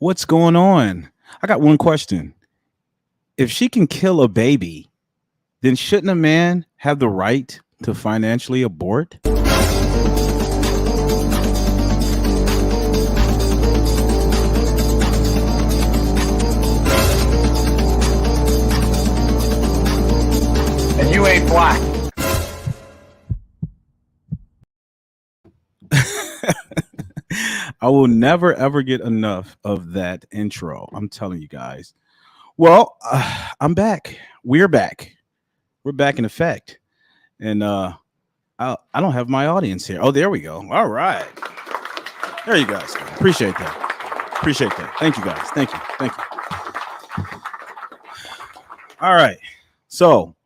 What's going on? I got one question. If she can kill a baby, then shouldn't a man have the right to financially abort? And you ain't black. I will never ever get enough of that intro. I'm telling you guys. Well, I'm back. We're back. We're back in effect. And I don't have my audience here. Oh, there we go. All right. There you guys go. Appreciate that. Appreciate that. Thank you guys. Thank you. Thank you. All right. So,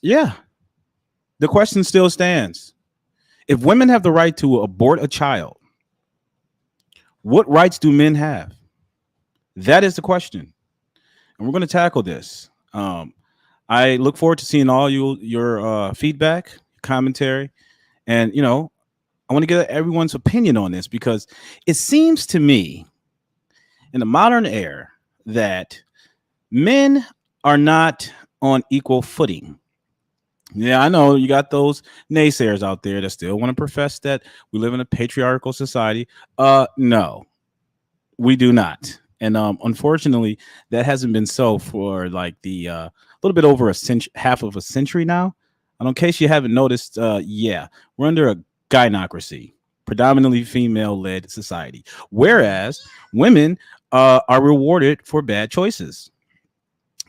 yeah, the question still stands. If women have the right to abort a child, what rights do men have? That is the question. And we're going to tackle this. I look forward to seeing all your feedback, commentary, and I want to get everyone's opinion on this because it seems to me in the modern era that men are not on equal footing. Yeah, I know you got those naysayers out there that still want to profess that we live in a patriarchal society. No, we do not. And unfortunately, that hasn't been so for like the little bit over a century, half of a century now. And in case you haven't noticed, yeah, we're under a gynocracy, predominantly female-led society, whereas women are rewarded for bad choices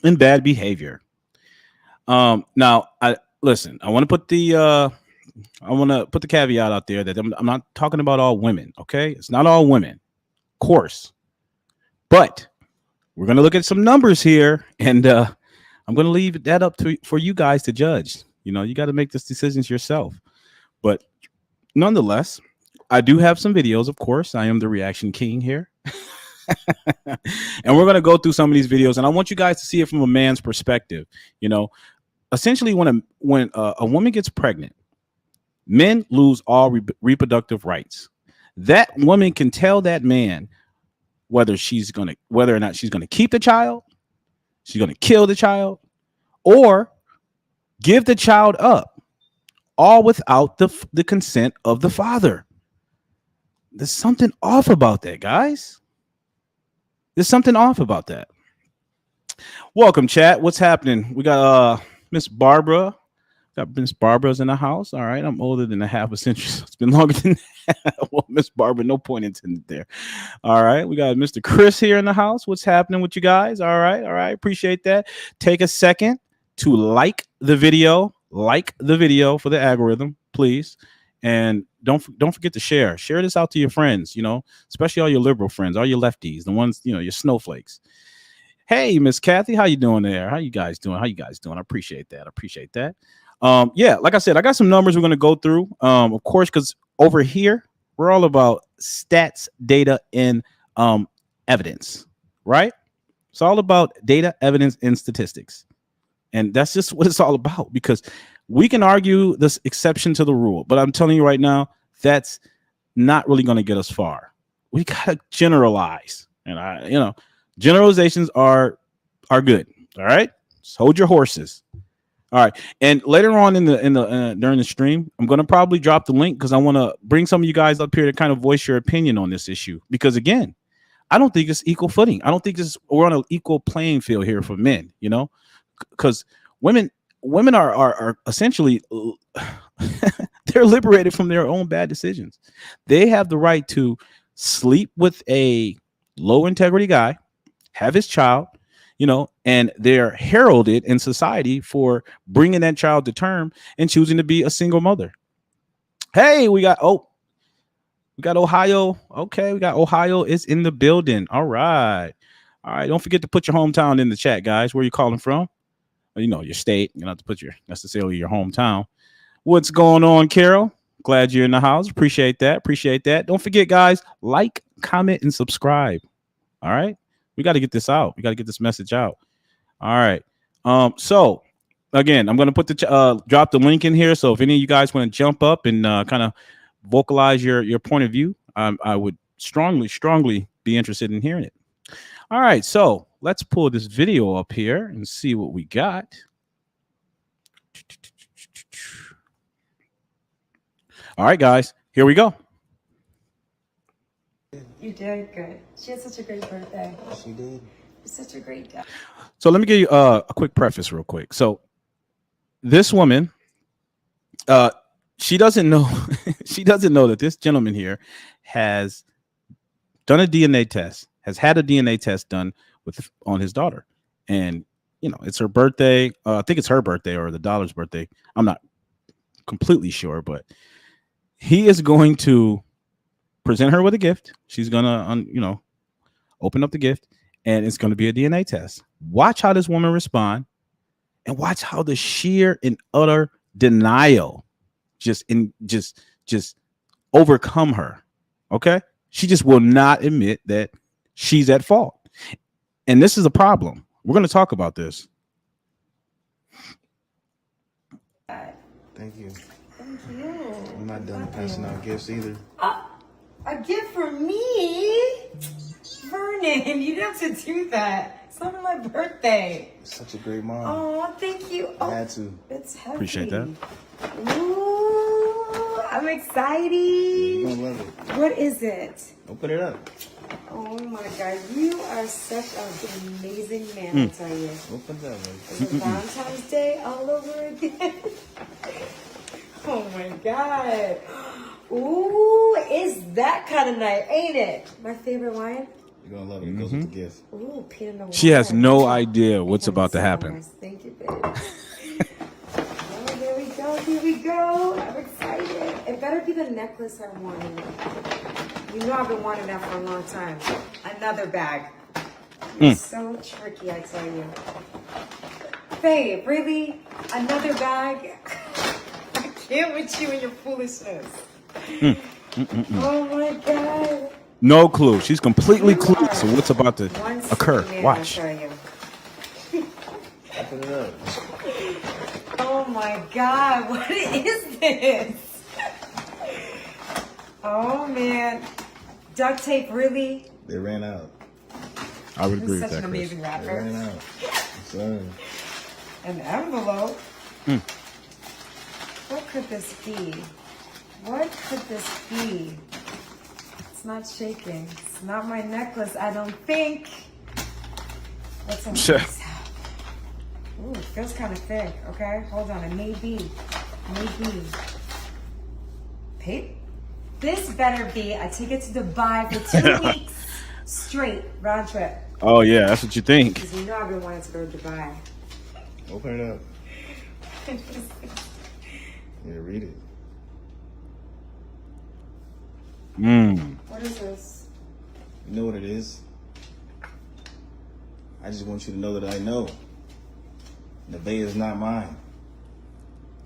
and bad behavior. Now, listen. I want to put the caveat out there that I'm not talking about all women. Okay, it's not all women, of course. But we're going to look at some numbers here, and I'm going to leave that up for you guys to judge. You got to make these decisions yourself. But nonetheless, I do have some videos, of course. I am the reaction king here. And we're going to go through some of these videos, and I want you guys to see it from a man's perspective. Essentially, when a woman gets pregnant, men lose all reproductive rights. That woman can tell that man whether or not she's gonna keep the child, she's gonna kill the child, or give the child up, all without the consent of the father. There's something off about that, guys. There's something off about that. Welcome, chat. What's happening? We got Miss Barbara. Got Miss Barbara's in the house. All right. I'm older than a half a century. So it's been longer than that. Well, Miss Barbara, no point intended there. All right. We got Mr. Chris here in the house. What's happening with you guys? All right. All right. Appreciate that. Take a second to like the video for the algorithm, please. And don't forget to share this out to your friends, especially all your liberal friends, all your lefties, the ones, your snowflakes. Hey, Miss Kathy, how you doing there? How you guys doing? I appreciate that. Yeah, like I said, I got some numbers we're going to go through. Of course, because over here, we're all about stats, data, and evidence, right? It's all about data, evidence, and statistics. And that's just what it's all about, because we can argue this exception to the rule. But I'm telling you right now, that's not really going to get us far. We got to generalize. And generalizations are good. All right. Just hold your horses. All right. And later on during the stream, I'm going to probably drop the link because I want to bring some of you guys up here to kind of voice your opinion on this issue. Because again, I don't think it's equal footing. I don't think we're on an equal playing field here for men, because women are essentially they're liberated from their own bad decisions. They have the right to sleep with a low integrity guy, have his child, and they're heralded in society for bringing that child to term and choosing to be a single mother. Hey, we got Ohio. Okay, we got Ohio is in the building. All right. Don't forget to put your hometown in the chat, guys. Where you calling from? Your state. You don't have to put necessarily your hometown. What's going on, Carol? Glad you're in the house. Appreciate that. Don't forget, guys, like, comment, and subscribe. All right. We got to get this out. We got to get this message out. All right. So again, I'm going to put drop the link in here. So if any of you guys want to jump up and kind of vocalize your point of view, I would strongly be interested in hearing it. All right, so let's pull this video up here and see what we got. All right, guys, here we go. You did good. She had such a great birthday. She did. You're such a great dad. So let me give you a quick preface real quick. So this woman, she doesn't know she doesn't know that this gentleman here has done a DNA test, has had a DNA test done on his daughter. And you know, it's her birthday. I think it's her birthday or the daughter's birthday. I'm not completely sure, but he is going to present her with a gift. She's gonna open up the gift, and it's going to be a DNA test. Watch how this woman respond, and watch how the sheer and utter denial just overcome her. Okay, she just will not admit that she's at fault, and this is a problem. We're going to talk about this. Thank you. Thank you. I'm not done passing out gifts either. A gift for me? Vernon, you didn't have to do that. It's not my birthday. Such a great mom. Oh, thank you. I Oh, had to. it's heavy. Appreciate that. Ooh, I'm excited. You're gonna love it. What is it? Open it up. Oh my God, you are such an amazing man, I tell you. Open it up, baby. Is it Valentine's Day all over again? Oh my God. Ooh, it's that kind of night, ain't it? My favorite wine? You're gonna love it. It goes with the gift. Ooh, Pinot Noir. She has no idea what's about to happen. Nice. Thank you, babe. Oh, here we go, here we go. I'm excited. It better be the necklace I wanted. You know I've been wanting that for a long time. Another bag. It's so tricky, I tell you. Babe, really? Another bag? I can't with you and your foolishness. Oh my God. No clue. She's completely You clueless are of what's about to one occur. sweet man, Watch. I tell you. Open it up. Oh my God, what is this? Oh man. Duct tape, really? They ran out. I would agree You're with such that, an Chris. amazing They ran rapper. out. Sorry. An envelope? What could this be? What could this be? It's not shaking. It's not my necklace, I don't think. What's in Sure. this? Ooh, it feels kind of thick. Okay, hold on. It may be. Maybe. Pape? This better be a ticket to Dubai for 2 weeks straight, round trip. Oh yeah, that's what you think. Because you know I've been wanting to go to Dubai. Open it up. Yeah, read it. What is this? You know what it is? I just want you to know that I know. Nevaeh is not mine.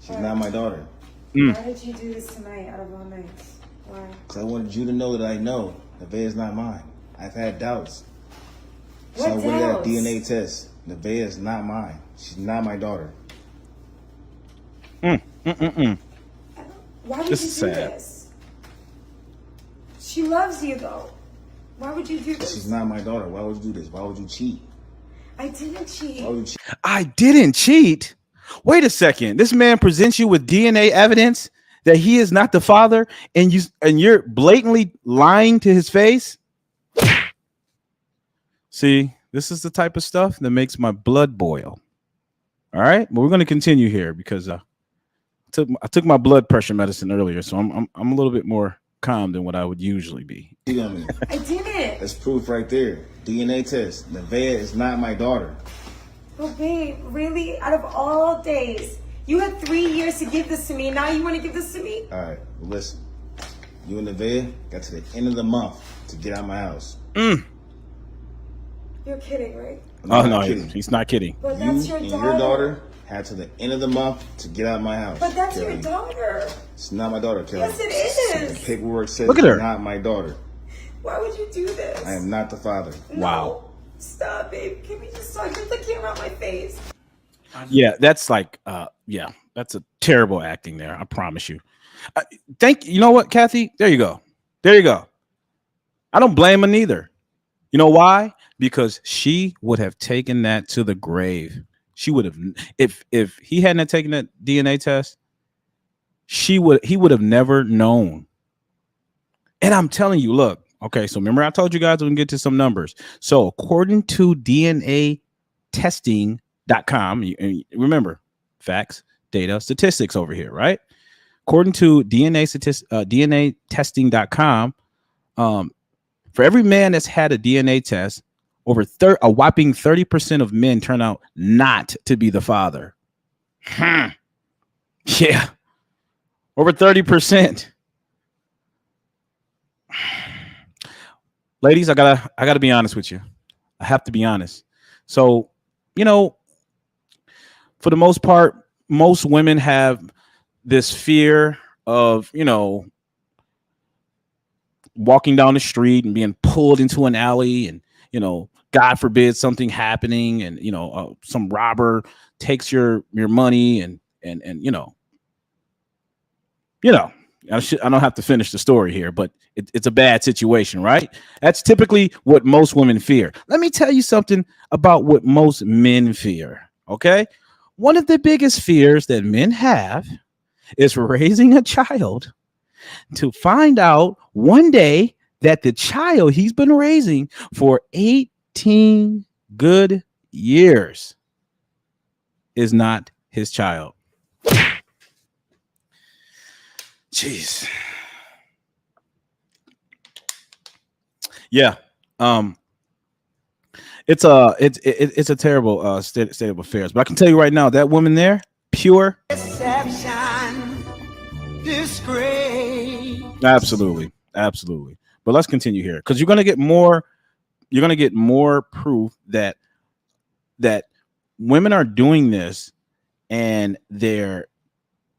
She's not my daughter. Why did you do this tonight out of all nights? Why? Because I wanted you to know that I know Nevaeh is not mine. I've had doubts. So What I went doubts? that DNA test. Nevaeh is not mine. She's not my daughter. Why would This you is do sad. this? She loves you though. Why would you do this? She's not my daughter. Why would you do this? Why would you cheat? I didn't cheat. Why would you cheat? I didn't cheat. Wait a second. This man presents you with DNA evidence that he is not the father, and you're blatantly lying to his face. See, this is the type of stuff that makes my blood boil. All right, but we're going to continue here because I took my blood pressure medicine earlier, so I'm a little bit more calm than what I would usually be. Cheat on me. I didn't. That's proof right there. DNA test. Nevaeh is not my daughter. Oh, babe, really? Out of all days, you had 3 years to give this to me. Now you want to give this to me? All right, well, listen. You and Nevaeh got to the end of the month to get out of my house. You're kidding, right? I'm Oh not no, kidding. he's not kidding. But You that's your and daughter. your daughter had to the end of the month to get out of my house. But that's Kelly. your daughter. It's not my daughter, Kelly. Yes, it The is. paperwork says Look at it's her. not my daughter. Why would you do this? I am not the father. No. Wow. Stop, babe. Can we just talk? Get the camera on my face. Yeah, that's like, that's a terrible acting there. I promise you. You know what, Kathy? There you go. I don't blame her neither. You know why? Because she would have taken that to the grave. She would have, if he hadn't taken that DNA test, he would have never known. And I'm telling you, look, okay, so remember I told you guys we can get to some numbers. So according to DNA testing.com, and remember, facts, data, statistics over here, right? According to DNA testing.com, for every man that's had a DNA test, a whopping 30% of men turn out not to be the father. Yeah. Over 30%. Ladies, I gotta be honest with you. I have to be honest. So, for the most part, most women have this fear of, walking down the street and being pulled into an alley and, God forbid something happening and, some robber takes your money and I don't have to finish the story here, but it's a bad situation, right? That's typically what most women fear. Let me tell you something about what most men fear, okay? One of the biggest fears that men have is raising a child to find out one day that the child he's been raising for 18 good years is not his child. Jeez. Yeah. It's a terrible state of affairs. But I can tell you right now, that woman there, pure. Deception, disgrace. Absolutely. But let's continue here because you're gonna get more proof that women are doing this and they're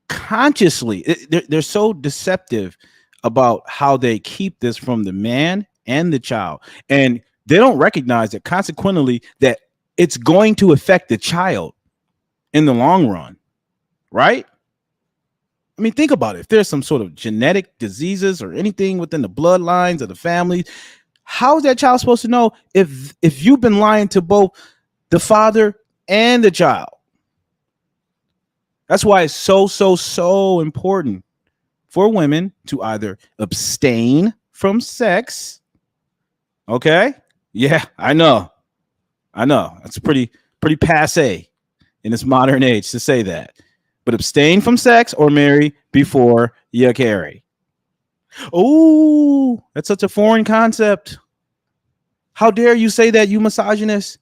consciously they're so deceptive about how they keep this from the man and the child, and they don't recognize that consequently that it's going to affect the child in the long run, right? I mean, think about it. If there's some sort of genetic diseases or anything within the bloodlines of the family, how is that child supposed to know if you've been lying to both the father and the child? That's why it's so important for women to either abstain from sex. Okay? Yeah, I know. That's pretty passe in this modern age to say that. But abstain from sex or marry before you carry. Oh, that's such a foreign concept. How dare you say that, you misogynist?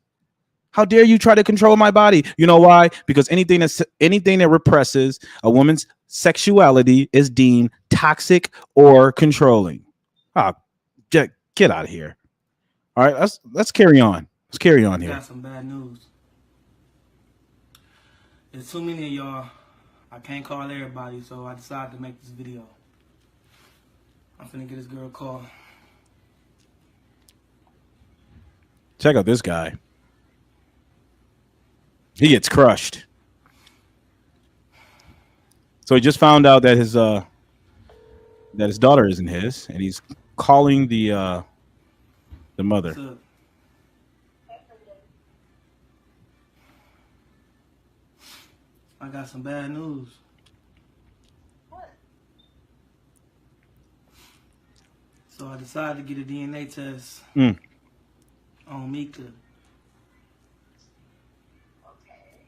How dare you try to control my body? You know why? Because anything that represses a woman's sexuality is deemed toxic or controlling. Get out of here. All right, let's carry on. Let's carry on here. Got some bad news. There's too many of y'all. I can't call everybody, so I decided to make this video. I'm finna get this girl a call. Check out this guy. He gets crushed. So he just found out that his daughter isn't his, and he's calling the mother. I got some bad news. What? So I decided to get a DNA test on Mika. Okay.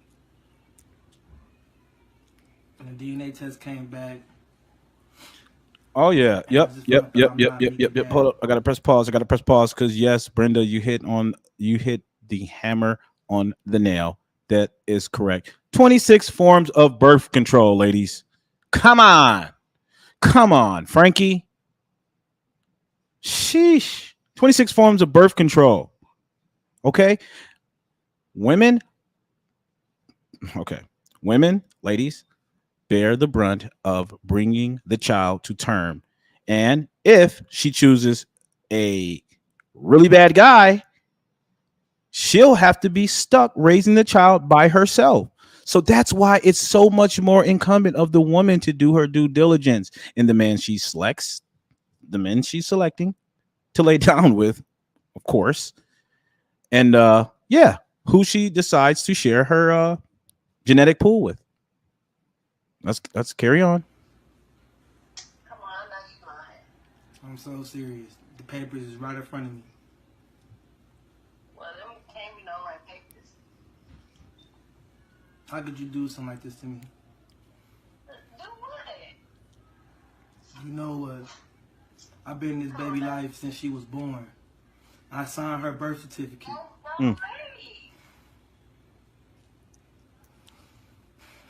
And the DNA test came back. Oh yeah. Yep. Hold up. I gotta press pause because yes, Brenda, you hit the hammer on the nail. That is correct. 26 forms of birth control, ladies. Come on, Frankie. Sheesh. 26 forms of birth control. Okay. Women, ladies, bear the brunt of bringing the child to term. And if she chooses a really bad guy, she'll have to be stuck raising the child by herself. So that's why it's so much more incumbent of the woman to do her due diligence in the men she's selecting to lay down with of course. And who she decides to share her genetic pool with. Let's carry on. Come on, I know you lying. I'm so serious. The papers is right in front of me. Well, them can't be no right papers. How could you do something like this to me? Do what? You know what? I've been in this baby life since she was born. I signed her birth certificate. Baby.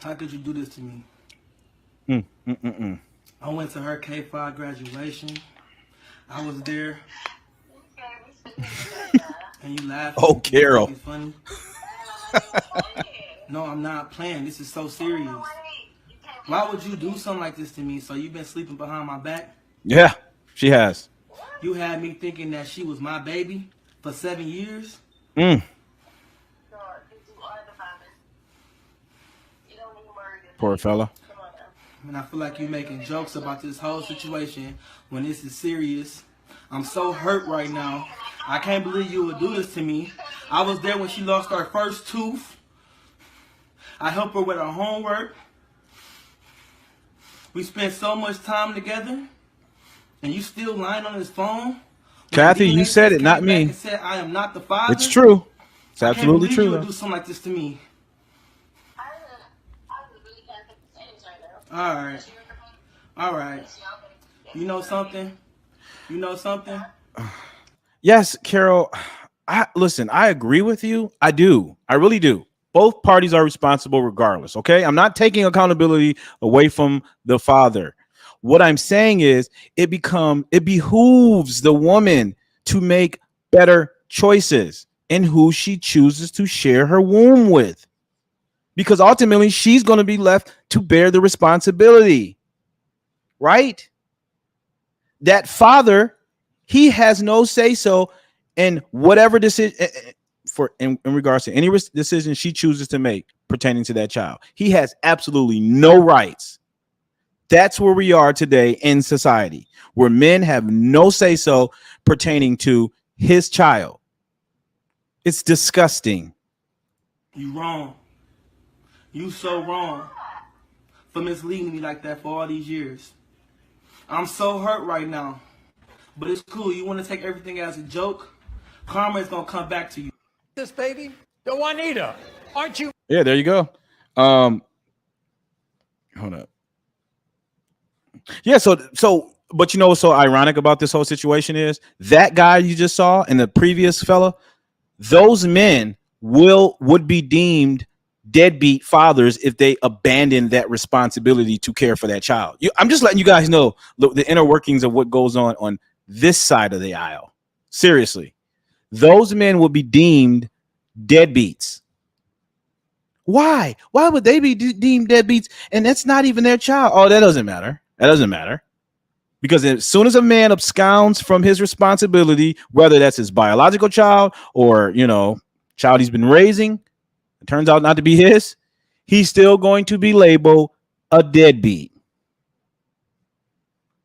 How could you do this to me? I went to her K-5 graduation. I was there, and you laughed. Oh, Carol. It's funny. No, I'm not playing. This is so serious. Why would you do something like this to me? So you've been sleeping behind my back? Yeah, she has. You had me thinking that she was my baby for 7 years? Poor fella. And I feel like you're making jokes about this whole situation when this is serious. I'm so hurt right now. I can't believe you would do this to me. I was there when she lost her first tooth. I helped her with her homework. We spent so much time together. And you still lying on his phone? Kathy, you DNA said test it, not came me. back and said I am not the father. It's true. It's I can't absolutely believe true. you would Though. do something like this to me. I really can't take the things right now. All right. You know something? You know something? Yes, Carol. Listen, I agree with you. I do. I really do. Both parties are responsible regardless. Okay. I'm not taking accountability away from the father. What I'm saying is it behooves the woman to make better choices in who she chooses to share her womb with. Because ultimately she's going to be left to bear the responsibility. Right? That father, he has no say so in whatever decision in regards to any decision she chooses to make pertaining to that child. He has absolutely no rights. That's where we are today in society, where men have no say so pertaining to his child. It's disgusting. You wrong. You so wrong for misleading me like that for all these years. I'm so hurt right now. But it's cool. You want to take everything as a joke? Karma is going to come back to you. This baby? Yo, Juanita, aren't you? Yeah, there you go. Hold up. Yeah, but you know what's so ironic about this whole situation is that guy you just saw and the previous fella, those men would be deemed deadbeat fathers if they abandon that responsibility to care for that child. I'm just letting you guys know the inner workings of what goes on this side of the aisle. Seriously, those men will be deemed deadbeats. Why? Why would they be deemed deadbeats? And that's not even their child. Oh, that doesn't matter. That doesn't matter. Because as soon as a man absconds from his responsibility, whether that's his biological child or, child he's been raising, it turns out not to be his, he's still going to be labeled a deadbeat.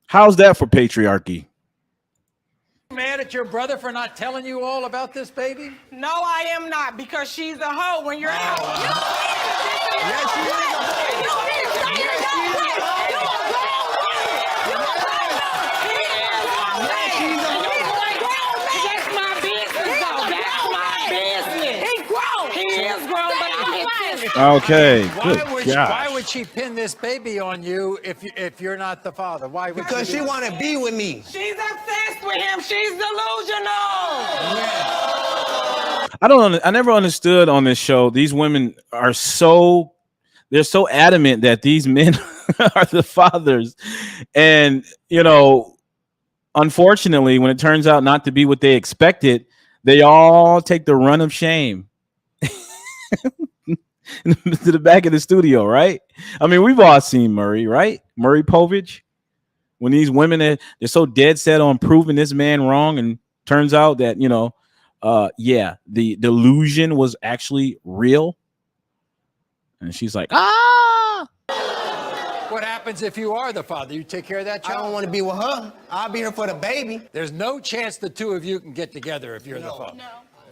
How's that for patriarchy? Mad at your brother for not telling you all about this baby? No, I am not, because she's a hoe when you're out. Yes, she is. That's my business, though. That's my business. He's grown. He is grown, but I'm his sister. Okay, Why would she pin this baby on you if you're not the father? Why would Because she want to be with me. She's obsessed with him. She's delusional. I never understood on this show. These women are they're so adamant that these men are the fathers. And, unfortunately, when it turns out not to be what they expected, they all take the run of shame to the back of the studio, right? I mean, we've all seen Murray, right? Murray Povich. When these women, they're so dead set on proving this man wrong, and turns out that, the delusion was actually real. And she's like, What happens if you are the father? You take care of that I child? don't want to be with her. I'll be here for the baby. There's no chance the two of you can get together if you're the father.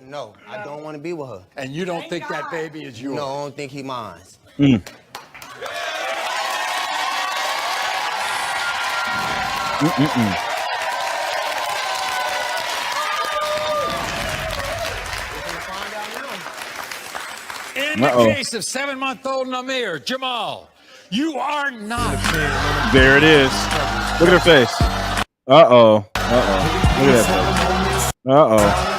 No, I don't want to be with her. And you don't think that baby is yours? No, I don't think he mine. In the case of 7-month-old Namir, Jamal, you are not. There it is. Look at her face. Uh-oh. Uh-oh. Look at that face. Uh-oh.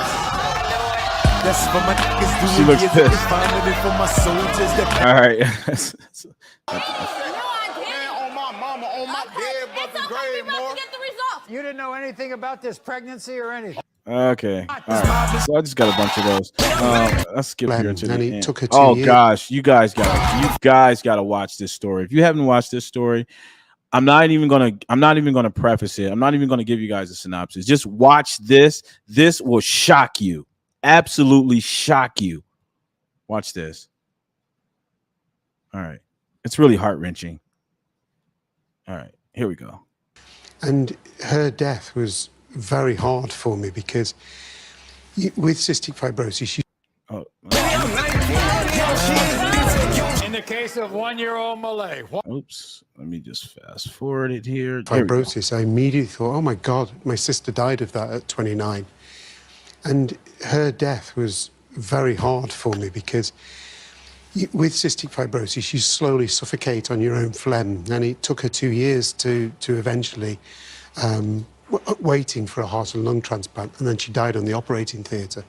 She looks pissed. All right. On my mama, on my dead brother grave, more. You didn't know anything about this pregnancy or anything. Okay. All right. So I just got a bunch of those. Let's skip here to the and it end. took her 2 Oh years. gosh, you guys gotta watch this story. If you haven't watched this story, I'm not even gonna preface it. I'm not even gonna give you guys a synopsis. Just watch this. This will shock you. Absolutely shock you. Watch this. All right. It's really heart-wrenching. All right, here we go. And her death was very hard for me because with cystic fibrosis, In the case of 1-year-old Malay. Oops. Let me just fast forward it here. fibrosis, I immediately thought, oh my God, my sister died of that at 29. And her death was very hard for me because with cystic fibrosis, you slowly suffocate on your own phlegm. And it took her 2 years to eventually waiting for a heart and lung transplant. And then she died on the operating theatre.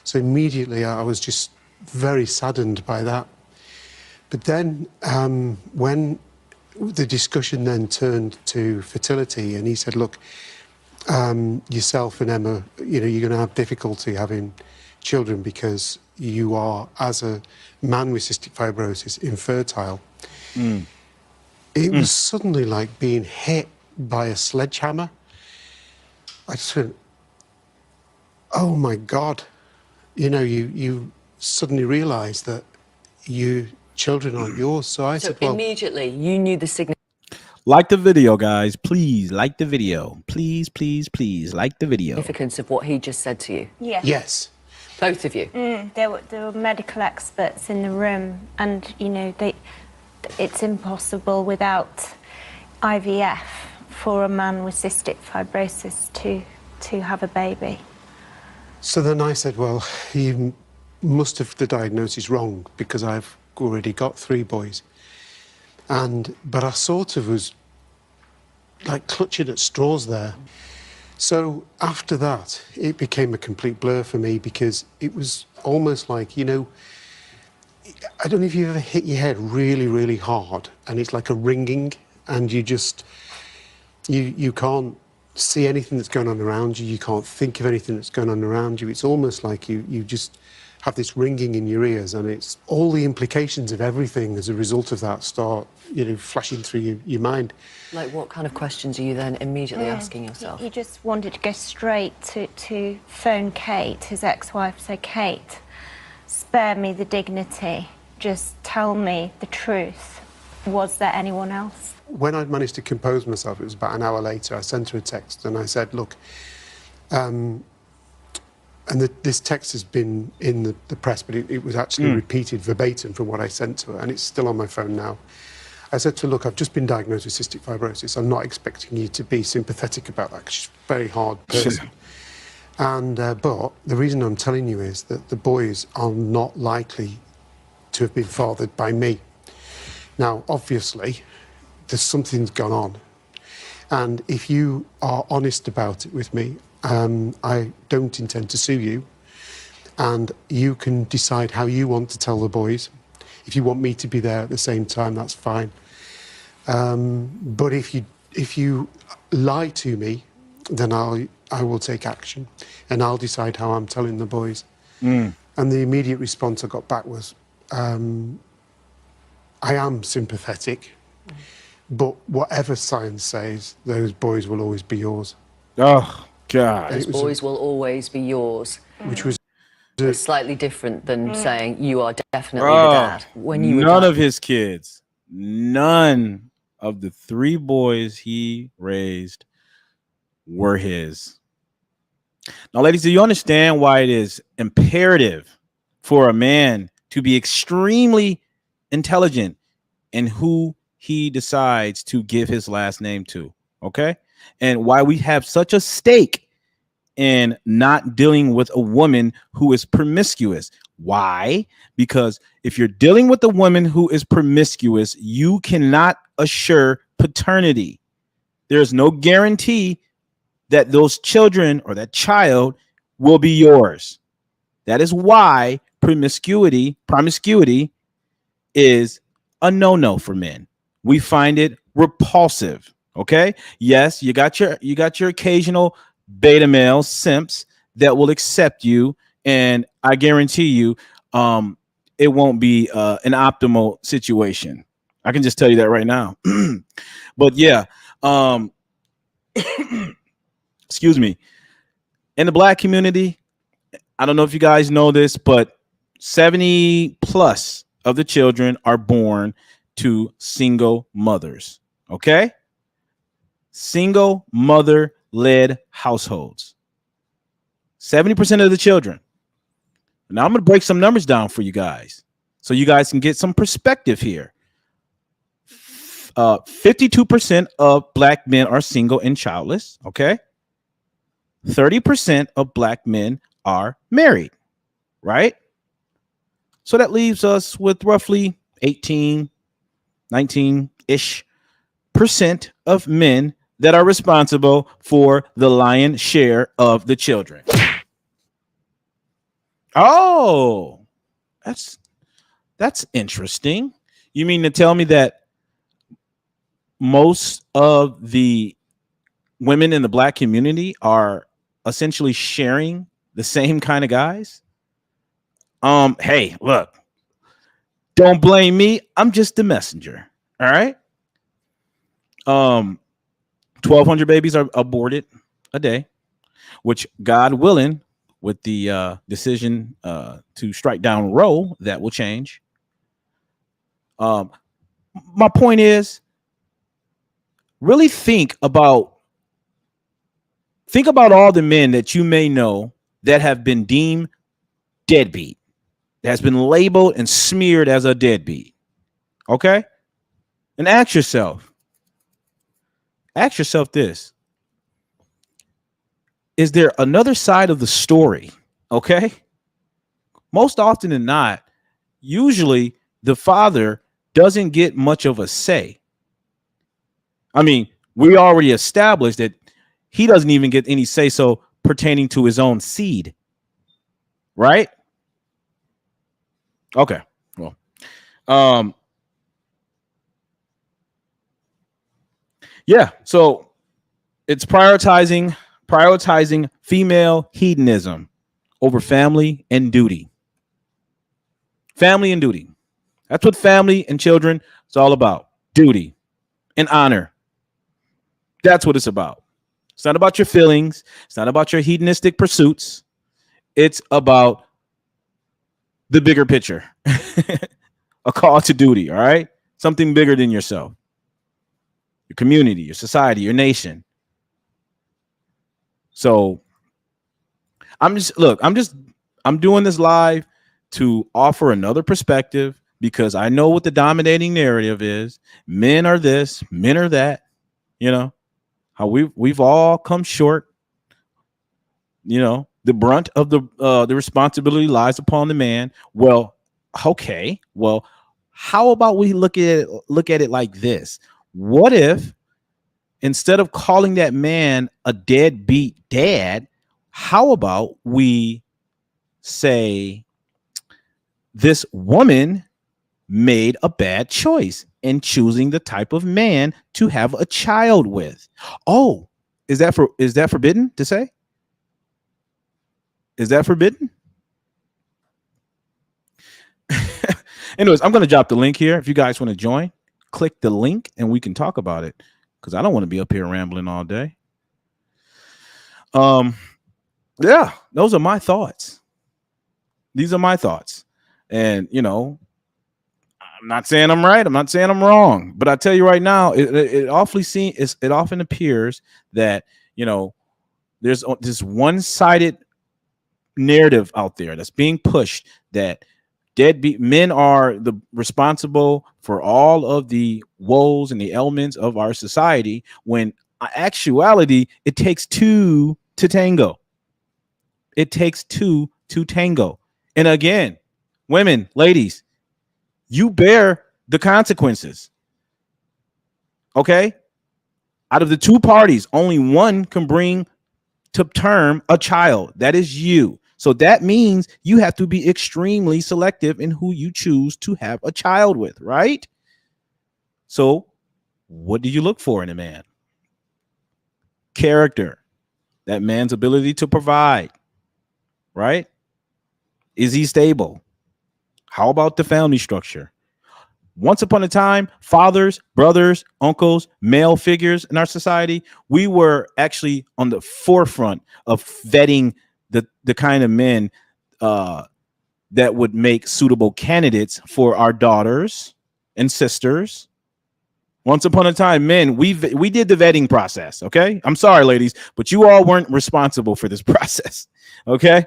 So immediately I was just very saddened by that. But then when the discussion then turned to fertility, and he said, look, yourself and Emma, you're going to have difficulty having children because you are, as a man with cystic fibrosis, infertile. It was suddenly like being hit by a sledgehammer. I just went, oh my God. You suddenly realise that your children aren't yours. So I said, well, immediately you knew the signal. Like the video, guys. Please like the video. Please, please, please like the video. Significance of what he just said to you. Yeah. yes. Both of you. There were medical experts in the room, and it's impossible without IVF for a man with cystic fibrosis to have a baby. So then I said, well, you must have the diagnosis wrong because I've already got 3 boys. But I sort of was like clutching at straws there. So after that, it became a complete blur for me because it was almost like, I don't know if you've ever hit your head really, really hard and it's like a ringing and you just, you can't see anything that's going on around you. You can't think of anything that's going on around you. It's almost like you just have this ringing in your ears, and it's all the implications of everything as a result of that start, flashing through your mind. Like, what kind of questions are you then immediately asking yourself? You just wanted to go straight to phone Kate, his ex-wife, say, Kate, spare me the dignity. Just tell me the truth. Was there anyone else? When I'd managed to compose myself, it was about an hour later, I sent her a text and I said, look, this text has been in the press, but it was actually repeated verbatim from what I sent to her, and it's still on my phone now. I said to her, look, I've just been diagnosed with cystic fibrosis. I'm not expecting you to be sympathetic about that because she's a very hard person. But the reason I'm telling you is that the boys are not likely to have been fathered by me. Now, obviously, there's something's gone on. And if you are honest about it with me, I don't intend to sue you. And you can decide how you want to tell the boys. If you want me to be there at the same time, that's fine. But if you lie to me, then I will take action. And I'll decide how I'm telling the boys. And the immediate response I got back was, I am sympathetic, but whatever science says, those boys will always be yours. Oh, God. Those boys will always be yours. Which was slightly different than saying you are definitely the dad. When you none of his kids, none of the 3 boys he raised were his. Now, ladies, do you understand why it is imperative for a man to be extremely intelligent in who he decides to give his last name to? Okay. And why we have such a stake in not dealing with a woman who is promiscuous. Why? Because if you're dealing with a woman who is promiscuous, you cannot assure paternity. There's no guarantee that those children or that child will be yours. That is why promiscuity is a no-no for men. We find it repulsive. Okay. Yes, you got your occasional beta male simps that will accept you, and I guarantee you, it won't be an optimal situation. I can just tell you that right now. But yeah, excuse me. In the black community, I don't know if you guys know this, but 70 plus of the children are born to single mothers. Okay. Single mother led households. 70% of the children. Now I'm going to break some numbers down for you guys so you guys can get some perspective here. 52% of black men are single and childless. Okay. 30% of black men are married, right? So that leaves us with roughly 18, 19-ish % of men that are responsible for the lion's share of the children. Oh, that's interesting. You mean to tell me that most of the women in the black community are essentially sharing the same kind of guys? Hey, look, don't blame me. I'm just the messenger. All right. 1,200 babies are aborted a day, which, God willing, with the decision to strike down Roe, that will change. My point is, really think about all the men that you may know that have been deemed deadbeat, that has been labeled and smeared as a deadbeat. Okay? And ask yourself this. Is there another side of the story? Okay? Most often than not, usually the father doesn't get much of a say. I mean, we already established that he doesn't even get any say so pertaining to his own seed. Right? Okay. Well, yeah, so it's prioritizing female hedonism over family and duty. Family and duty. That's what family and children is all about. Duty and honor. That's what it's about. It's not about your feelings. It's not about your hedonistic pursuits. It's about the bigger picture. A call to duty, all right? Something bigger than yourself. Your community, your society, your nation. So I'm doing this live to offer another perspective, because I know what the dominating narrative is. Men are this, men are that, you know, how we've all come short. You know, the brunt of the responsibility lies upon the man. Well, okay. Well, how about we look at it like this? What if, instead of calling that man a deadbeat dad, how about we say this woman made a bad choice in choosing the type of man to have a child with? Oh, is that forbidden to say? Is that forbidden? Anyways, I'm going to drop the link here. If you guys want to join, click the link and we can talk about it, because I don't want to be up here rambling all day. Yeah, those are my thoughts. These are my thoughts. And, you know, I'm not saying I'm right. I'm not saying I'm wrong. But I tell you right now, it often appears that, you know, there's this one-sided narrative out there that's being pushed that deadbeat men are the responsible for all of the woes and the elements of our society, when actuality it takes two to tango. It takes two to tango. And again, women, ladies, you bear the consequences. Okay? Out of the two parties, only one can bring to term a child. That is you. So that means you have to be extremely selective in who you choose to have a child with, right? So what do you look for in a man? Character. That man's ability to provide, right? Is he stable? How about the family structure? Once upon a time, fathers, brothers, uncles, male figures in our society, we were actually on the forefront of vetting the kind of men that would make suitable candidates for our daughters and sisters. Once upon a time, men, we did the vetting process. Okay, I'm sorry, ladies, but you all weren't responsible for this process. Okay,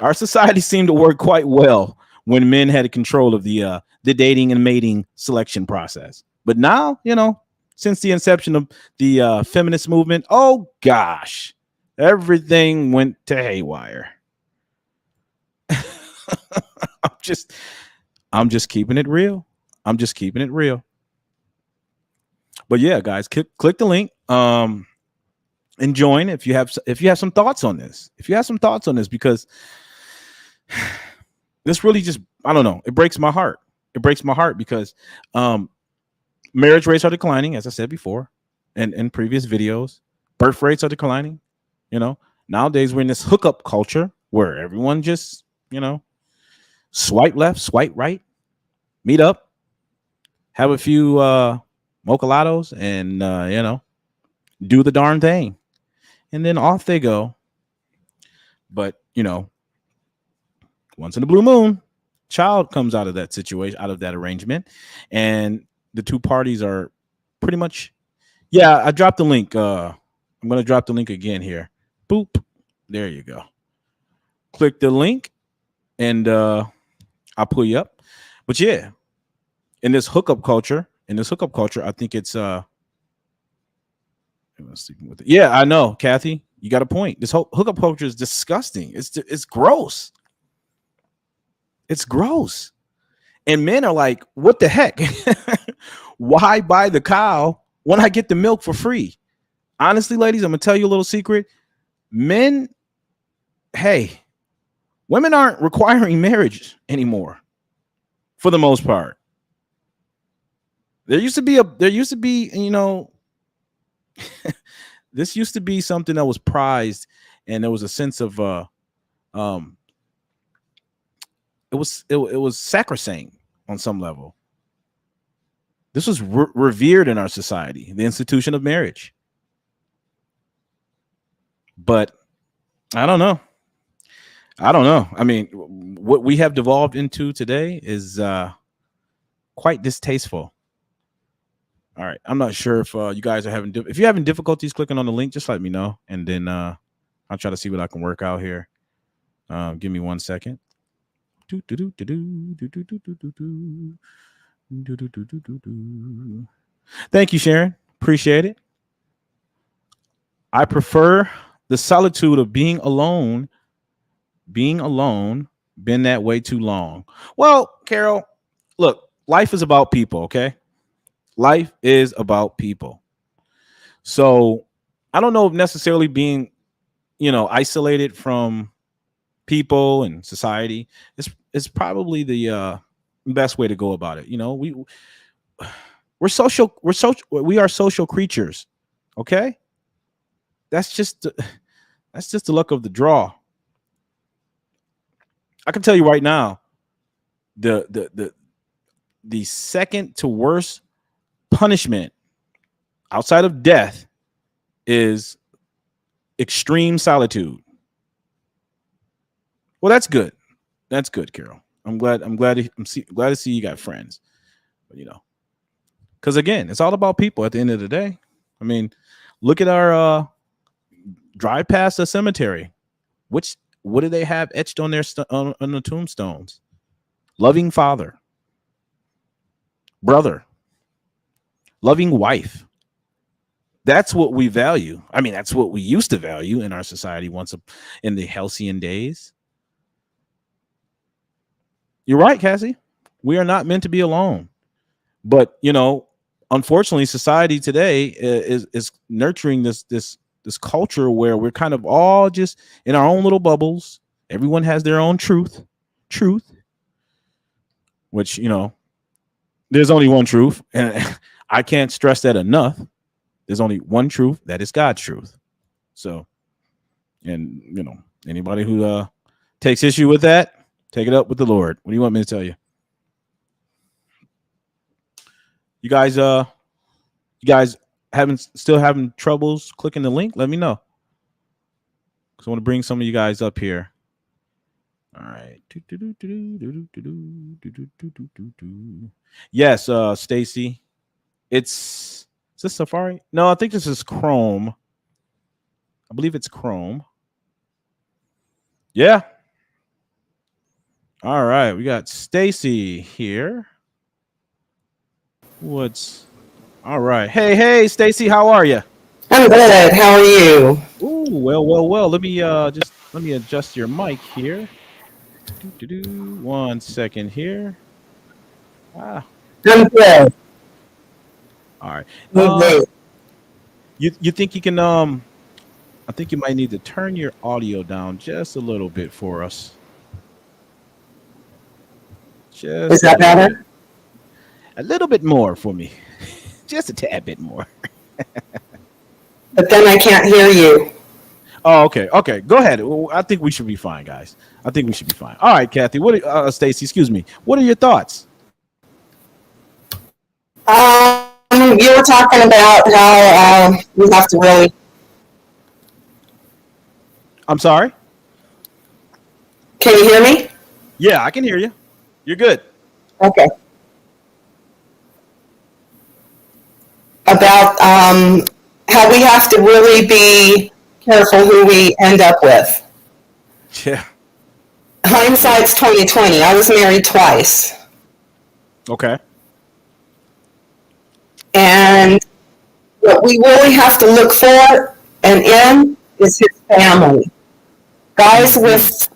our society seemed to work quite well when men had control of the dating and mating selection process. But now, you know, since the inception of the feminist movement, oh gosh, everything went to haywire. I'm just keeping it real. I'm just keeping it real. But yeah, guys, click the link. And join if you have some thoughts on this. If you have some thoughts on this, because this really just, I don't know, it breaks my heart. It breaks my heart because marriage rates are declining, as I said before, and in previous videos. Birth rates are declining. You know, nowadays we're in this hookup culture where everyone just, you know, swipe left, swipe right, meet up, have a few mochalatos, and you know, do the darn thing, and then off they go. But you know, once in a blue moon, child comes out of that situation, out of that arrangement, and the two parties are pretty much, yeah, I dropped the link. I'm gonna drop the link again here. Boop, there you go. Click the link and I'll pull you up. But yeah, in this hookup culture, I think it's yeah, I know, Kathy, you got a point. This whole hookup culture is disgusting. It's gross. It's gross. And men are like, what the heck? Why buy the cow when I get the milk for free? Honestly, ladies, I'm gonna tell you a little secret. Men, hey, women aren't requiring marriage anymore for the most part. There used to be, you know, this used to be something that was prized, and there was a sense of it was sacrosanct on some level. This was revered in our society, the institution of marriage. But I don't know. I mean, what we have devolved into today is quite distasteful. All right, I'm not sure if you guys are having if you're having difficulties clicking on the link, just let me know, and then I'll try to see what I can work out here. Give me 1 second. Thank you, Sharon. Appreciate it. I prefer the solitude of being alone. Been that way too long. Well, Carol, look, life is about people, okay? Life is about people. So I don't know if necessarily being, you know, isolated from people and society is probably the best way to go about it. You know, we are social creatures. Okay. That's just the luck of the draw. I can tell you right now, the second to worst punishment outside of death is extreme solitude. Well, that's good. That's good, Carol. I'm glad to see you got friends. you know, because again, it's all about people at the end of the day. I mean, look at our drive past the cemetery. What do they have etched on their on the tombstones? Loving father, brother, loving wife. That's what we value. I mean, that's what we used to value in our society in the halcyon days. You're right, Cassie. We are not meant to be alone. But, you know, unfortunately, society today is nurturing this culture where we're kind of all just in our own little bubbles. Everyone has their own truth, which, you know, there's only one truth. And I can't stress that enough. There's only one truth. That is God's truth. So, and, you know, anybody who takes issue with that, take it up with the Lord. What do you want me to tell you? You guys still having troubles clicking the link? Let me know. Because I want to bring some of you guys up here. All right. Yes, Stacy. Is this Safari? No, I think this is Chrome. I believe it's Chrome. Yeah. All right. We got Stacy here. All right. Hey, Stacy, how are you? I'm good. How are you? Ooh, well. Let me adjust your mic here. 1 second here. I'm good. All right. Good. You think you can I think you might need to turn your audio down just a little bit for us. Is that better? A little bit more for me. Just a tad bit more. But then I can't hear you. Oh, okay. Go ahead. I think we should be fine, guys. I think we should be fine. All right, Kathy. Stacy, excuse me. What are your thoughts? You were talking about how we have to really. I'm sorry? Can you hear me? Yeah, I can hear you. You're good. Okay. About how we have to really be careful who we end up with. Yeah. Hindsight's 20/20. I was married twice. Okay. And what we really have to look for and in is his family. Guys with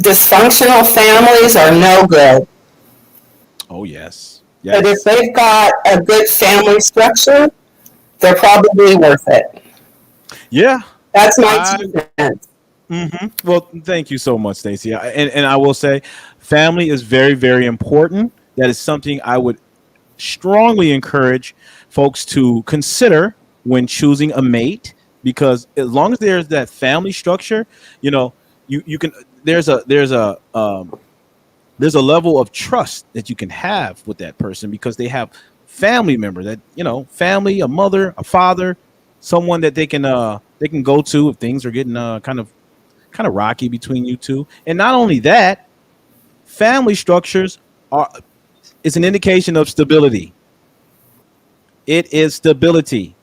dysfunctional families are no good. Oh, yes. But if they've got a good family structure, they're probably worth it. Yeah. That's my 2 cents. Mm-hmm. Well, thank you so much, Stacy. And I will say, family is very, very important. That is something I would strongly encourage folks to consider when choosing a mate, because as long as there's that family structure, you know, you can there's a level of trust that you can have with that person because they have family member that, you know, family, a mother, a father, someone that they can go to if things are getting kind of rocky between you two. And not only that, family structures is an indication of stability. It is stability.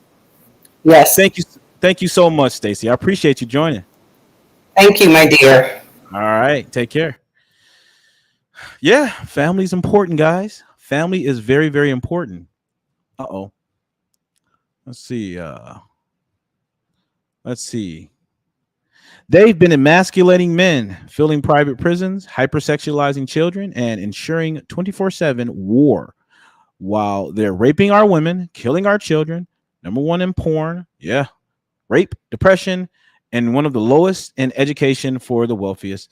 Yes. Thank you so much, Stacy. I appreciate you joining. Thank you, my dear. All right, take care. Yeah, family is important, guys. Family is very, very important. Uh-oh. Let's see. They've been emasculating men, filling private prisons, hypersexualizing children, and ensuring 24/7 war while they're raping our women, killing our children. Number one in porn. Yeah. Rape, depression, and one of the lowest in education for the wealthiest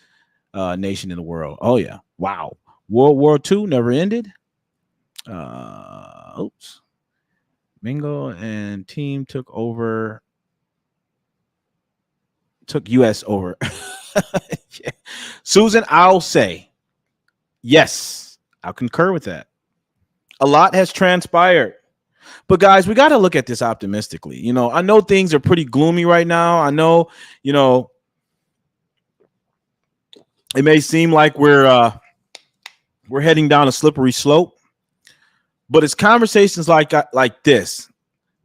nation in the world. Oh, yeah. Wow. World War II never ended. Mingo and team took US over. Yeah. Susan, I'll say yes, I'll concur with that. A lot has transpired, but guys, we got to look at this optimistically. You know, I know things are pretty gloomy right now. I know, you know, it may seem like we're heading down a slippery slope, But it's conversations like this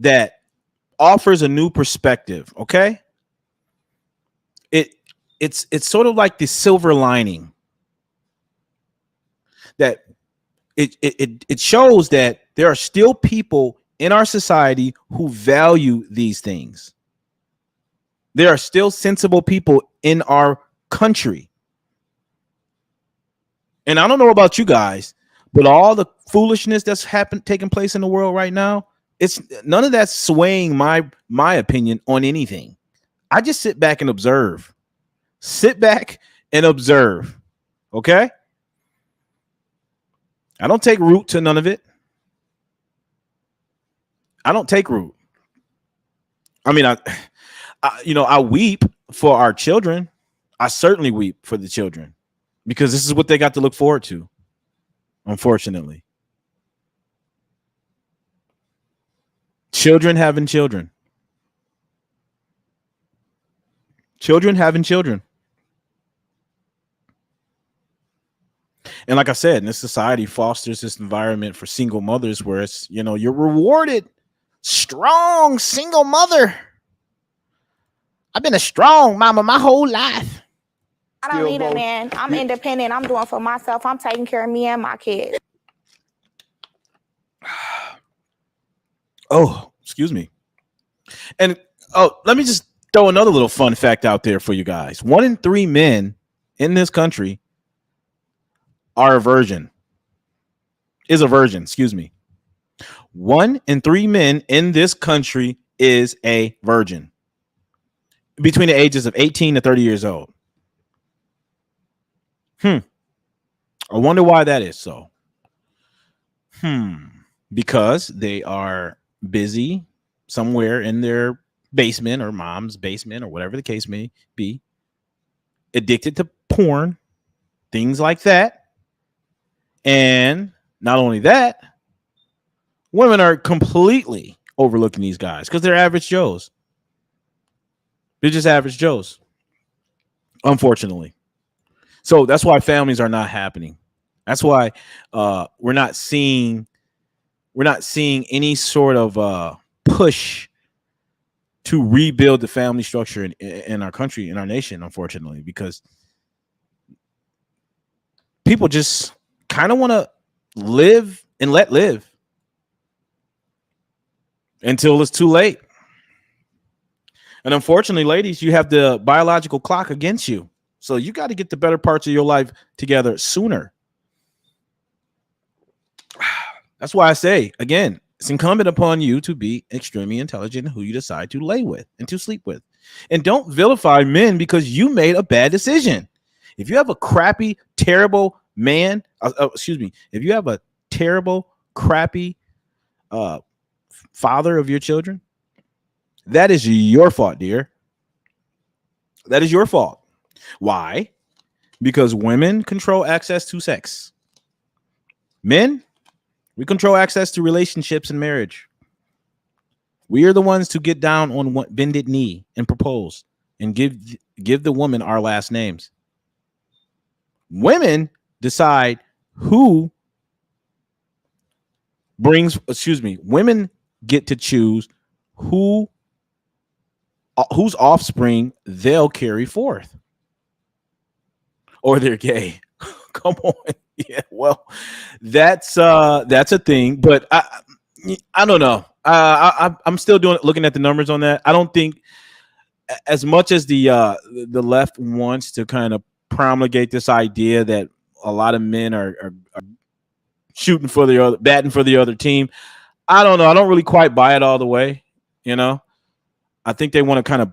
that offers a new perspective. Okay, it's sort of like the silver lining that it shows that there are still people in our society who value these things. There are still sensible people in our country. And I don't know about you guys, but all the foolishness that's taking place in the world right now, it's none of that's swaying my opinion on anything. I just sit back and observe. Sit back and observe. Okay? I don't take root to none of it. I don't take root. I mean, I weep for our children. I certainly weep for the children because this is what they got to look forward to. Unfortunately, children having children. Children having children. And like I said, this society fosters this environment for single mothers where it's, you're rewarded. Strong single mother. I've been a strong mama my whole life. I don't need a man. I'm independent. I'm doing for myself. I'm taking care of me and my kids. Oh, excuse me. And let me just throw another little fun fact out there for you guys. 1 in 3 men in this country are a virgin. Is a virgin, excuse me. 1 in 3 men in this country is a virgin between the ages of 18 to 30 years old. I wonder why that is so. Because they are busy somewhere in their basement or mom's basement or whatever the case may be, addicted to porn, things like that. And not only that, women are completely overlooking these guys because they're average Joes. They're just average Joes, unfortunately. So that's why families are not happening. That's why we're not seeing any sort of push to rebuild the family structure in our country, in our nation, unfortunately, because people just kind of want to live and let live until it's too late. And unfortunately, ladies, you have the biological clock against you. So you got to get the better parts of your life together sooner. That's why I say, again, it's incumbent upon you to be extremely intelligent in who you decide to lay with and to sleep with. And don't vilify men because you made a bad decision. If you have a crappy, terrible man, if you have a terrible, crappy father of your children, that is your fault, dear. That is your fault. Why? Because women control access to sex. Men, we control access to relationships and marriage. We are the ones to get down on bended knee and propose and give the woman our last names. Women decide women get to choose whose offspring they'll carry forth. Or they're gay. Come on. Yeah, well, that's a thing, but I don't know. I'm still looking at the numbers on that. I don't think as much as the left wants to kind of promulgate this idea that a lot of men are shooting for batting for the other team. I don't know. I don't really quite buy it all the way. I think they want to kind of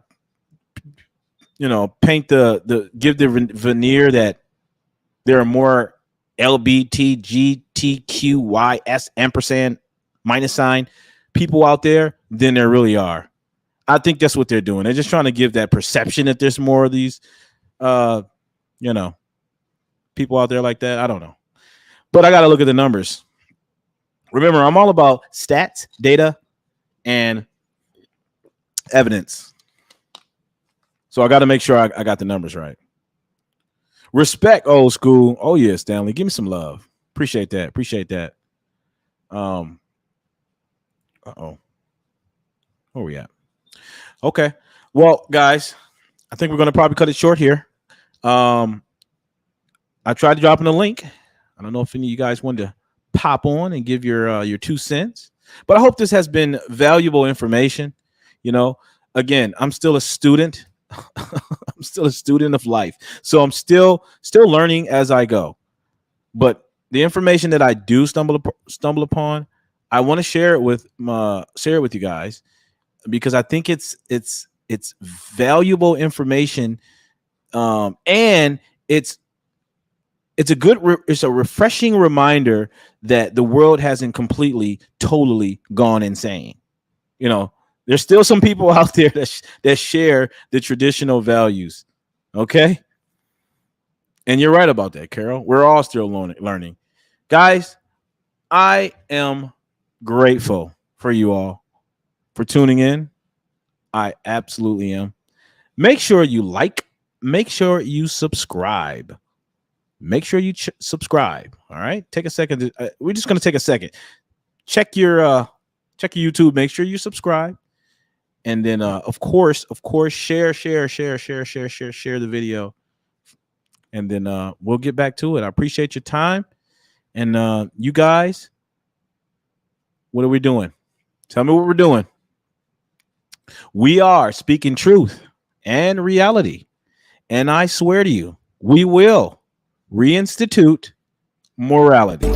paint give the veneer that there are more LBTGTQYS ampersand minus sign people out there than there really are. I think that's what they're doing. They're just trying to give that perception that there's more of these, people out there like that. I don't know, but I got to look at the numbers. Remember, I'm all about stats, data, and evidence. So I got to make sure I got the numbers right. Respect, old school. Oh yeah, Stanley, give me some love. Appreciate that. Where we at? Okay. Well, guys, I think we're going to probably cut it short here. I tried to drop in a link. I don't know if any of you guys wanted to pop on and give your 2 cents, but I hope this has been valuable information. You know, again, I'm still a student. I'm still a student of life, so I'm still learning as I go. But the information that I do stumble upon, I want to share it with you guys, because I think it's valuable information, and it's a refreshing reminder that the world hasn't completely, totally gone insane. You know, there's still some people out there that share the traditional values. Okay. And you're right about that, Carol. We're all still learning. Guys, I am grateful for you all for tuning in. I absolutely am. Make sure you like, make sure you subscribe. Make sure you subscribe. All right. Take a second. We're just going to take a second. Check your YouTube. Make sure you subscribe. And then, of course, share the video. And then we'll get back to it. I appreciate your time. And you guys, what are we doing? Tell me what we're doing. We are speaking truth and reality. And I swear to you, we will reinstitute morality.